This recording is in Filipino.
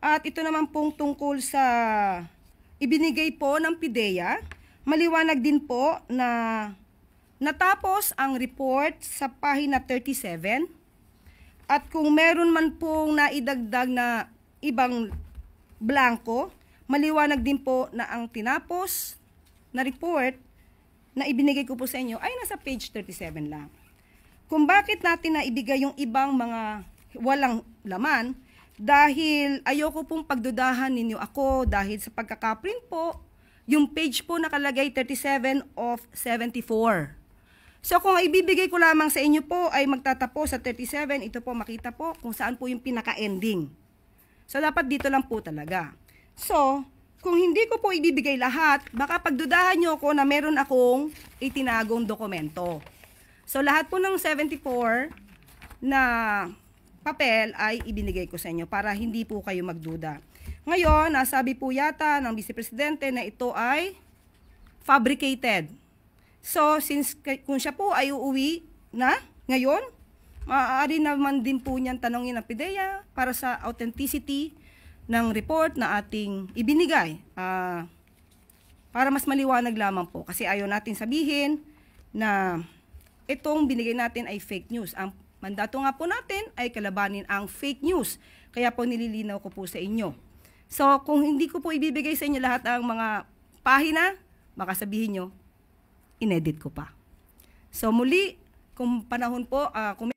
At ito naman pong tungkol sa ibinigay po ng PIDEA. Maliwanag din po na natapos ang report sa pahina 37. At kung meron man pong naidagdag na ibang blanco, maliwanag din po na ang tinapos na report na ibinigay ko po sa inyo ay nasa page 37 lang. Kung bakit natin na ibigay yung ibang mga walang laman, dahil ayoko pong pagdudahan ninyo ako dahil sa pagkakaprint po, yung page po nakalagay 37 of 74. So kung ibibigay ko lamang sa inyo po ay magtatapos sa 37, ito po makita po kung saan po yung pinaka-ending. So dapat dito lang po talaga. So, kung hindi ko po ibibigay lahat, baka pagdudahan nyo ako na meron akong itinagong dokumento. So lahat po ng 74 na papel ay ibinigay ko sa inyo para hindi po kayo magduda. Ngayon, nasabi po yata ng Vice Presidente na ito ay fabricated. So, since kung siya po ay uuwi na ngayon, maaari naman din po niyan tanongin ng PIDEA para sa authenticity ng report na ating ibinigay. Para mas maliwanag lamang po. Kasi ayaw natin sabihin na itong binigay natin ay fake news. Ang mandato nga po natin ay kalabanin ang fake news. Kaya po nililinaw ko po sa inyo. So, kung hindi ko po ibibigay sa inyo lahat ang mga pahina, baka sabihin nyo, inedit ko pa. So, muli, kung panahon po, kung